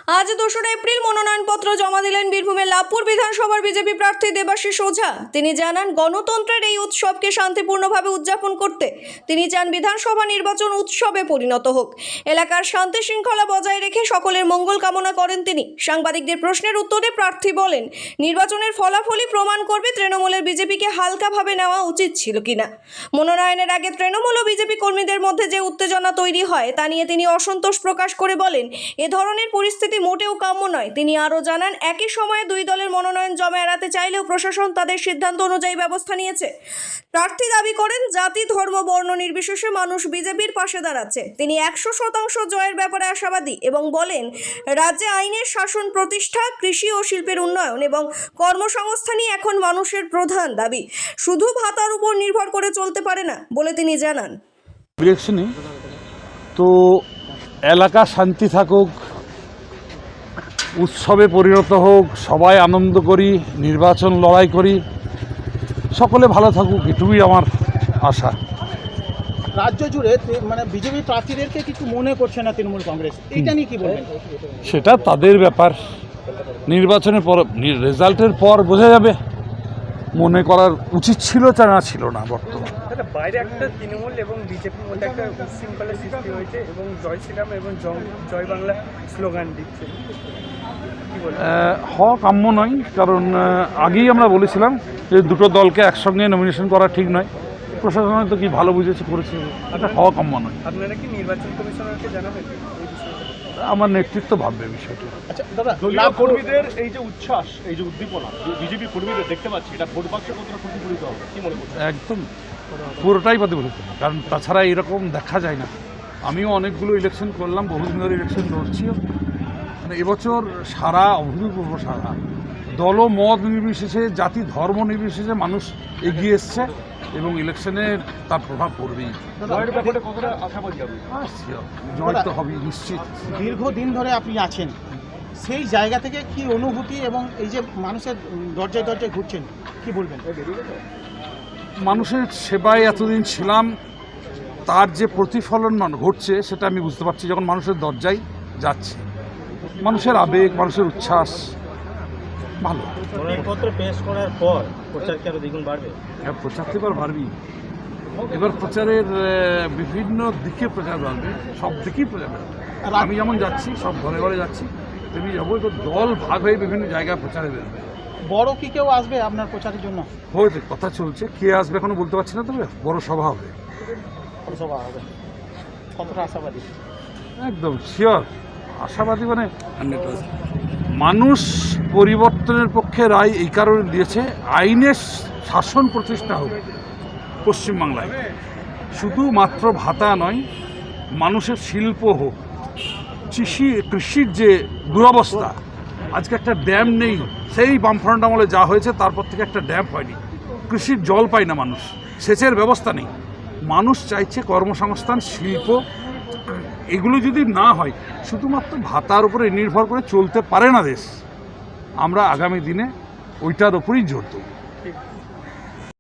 আজ 2রা এপ্রিল মনোনয়নপত্র জমা দিলেন বীরভূমের লাভপুর বিধানসভার বিজেপি প্রার্থী দেবাশিস ওঝা। তিনি জানান, গণতন্ত্রের এই উৎসবকে শান্তিপূর্ণভাবে উদযাপন করতে তিনি চান বিধানসভা নির্বাচন উৎসবে পরিণত হোক। এলাকার শান্তি শৃঙ্খলা বজায় রেখে সকলের মঙ্গল কামনা করেন তিনি। সাংবাদিকদের প্রশ্নের উত্তরে প্রার্থী বলেন, নির্বাচনের ফলাফলই প্রমাণ করবে তৃণমূলের বিজেপিকে হালকাভাবে নেওয়া উচিত ছিল কিনা। মনোনয়নের আগে তৃণমূল ও বিজেপি কর্মীদের মধ্যে যে উত্তেজনা তৈরি হয় তা নিয়ে তিনি অসন্তোষ প্রকাশ করে বলেন, এ ধরনের পরিস্থিতি মোটেও কাম্য নয়। তিনি আরও জানান, একই সময়ে দুই দলের মনোনয়ন জমা এড়াতে চাইলেও প্রশাসন তাদের সিদ্ধান্ত অনুযায়ী ব্যবস্থা নিয়েছে। প্রার্থী দাবি করেন, জাতি ধর্ম বর্ণ নির্বিশেষে মানুষ বিজেপির পাশে দাঁড়াচ্ছে। তিনি 100% জয়ের ব্যাপারে আশাবাদী এবং বলেন, রাজ্যে আইনের শাসন প্রতিষ্ঠা, কৃষি ও শিল্পের উন্নয়ন এবং কর্মসংস্থানই এখন মানুষের প্রধান দাবি। শুধু ভাতার উপর নির্ভর করে চলতে পারে না বলে তিনি জানান। ইলেকশনে তো এলাকা শান্তি থাকুক, উৎসবে পরিণত হোক, সবাই আনন্দ করি, নির্বাচন লড়াই করি, সকলে ভালো থাকুক, এটুকুই আমার আশা। রাজ্য জুড়ে মানে বিজেপি প্রার্থীদেরকে কিছু মনে করছে না তৃণমূল কংগ্রেস, এইটা নিয়ে কি বলবেন? সেটা তাদের ব্যাপার, নির্বাচনের পর রেজাল্টের পর বোঝা যাবে মনে করার উচিত ছিল না ছিল না। বর্তমানে বাইরে একটা তৃণমূল এবং বিজেপির মধ্যে একটা উচ্ছৃঙ্খলার সৃষ্টি হয়েছে এবং জয় শ্রীরাম এবং জয় বাংলা স্লোগান দিচ্ছে, হওয়া কাম্য নয়। কারণ আগেই আমরা বলেছিলাম যে দুটো দলকে একসঙ্গে নমিনেশন করা ঠিক নয়। প্রশাসন তো কি ভালো বুঝেছে করেছে, এটা হওয়া কাম্য নয়। আপনারা কি নির্বাচন কমিশনারকে জানাবেন? আমার নেতৃত্ব ভাববে বিষয়টি। আচ্ছা দাদা, দলীয় কর্মীদের এই যে উচ্ছ্বাস, এই যে উদ্দীপনা বিজেপি কর্মীদের দেখতে পাচ্ছি, এটা ভোট বাক্সে কতটা প্রতিফলিত হবে কি মনে করছেন? একদম পুরোটাই প্রতিফলিত, কারণ তাছাড়া এরকম দেখা যায় না। আমিও অনেকগুলো ইলেকশন করলাম, বহুদিন ধরে ইলেকশন লড়ছিও। মানে এবছর সারা অভূতপূর্ব, সারা দল মত নির্বিশেষে, জাতি ধর্ম নির্বিশেষে মানুষ এগিয়ে এসছে এবং ইলেকশনে তার প্রভাব পড়বেই। কতটা আশাবাদী হবে? জয় তো হবেই নিশ্চিত। দীর্ঘদিন ধরে আপনি আছেন, সেই জায়গা থেকে কি অনুভূতি এবং এই যে মানুষের দরজায় দরজায় ঘুরছেন, কি বলবেন? মানুষের সেবায় এতদিন ছিলাম, তার যে প্রতিফলন ঘটছে সেটা আমি বুঝতে পারছি যখন মানুষের দরজায় যাচ্ছে। মানুষের আবেগ, মানুষের উচ্ছ্বাস ভালো। মনোনয়নপত্র পেশ করার পর প্রচার কি আরো দ্বিগুণ বাড়বে? হ্যাঁ, প্রচার তো এবার বাড়বেই। এবার প্রচারের বিভিন্ন দিকে প্রচার বাড়বে, সব দিকেই প্রচার বাড়বে। আমি যেমন যাচ্ছি, সব ঘরে ঘরে যাচ্ছি, তেমনি যাবো। তো দল ভাগ হয়ে বিভিন্ন জায়গায় প্রচারে বেরোবে। বড় কি কেউ আসবে আপনার প্রচারের জন্য? হয়েছে, কথা চলছে, কে আসবে এখনো বলতে পারছি না, তবে বড় সভা হবে। সভা হবে, কতটা আশাবাদী? একদম শিওর আশাবাদী। মানে মানুষ পরিবর্তনের পক্ষে রায় এই কারণে দিয়েছে, আইনের শাসন প্রতিষ্ঠা হোক পশ্চিমবাংলায়। শুধুমাত্র ভাতা নয়, মানুষের শিল্প হোক, কৃষির যে দুরবস্থা, আজকে একটা ড্যাম নেই। সেই বামফ্রন্ট আমলে যা হয়েছে তারপর থেকে একটা ড্যাম হয়নি, কৃষির জল পায় না মানুষ, সেচের ব্যবস্থা নেই। মানুষ চাইছে কর্মসংস্থান, শিল্প। এগুলো যদি না হয়, শুধুমাত্র ভাতার উপরে নির্ভর করে চলতে পারে না দেশ। আমরা আগামী দিনে ওইটার ওপরই জোর দেব।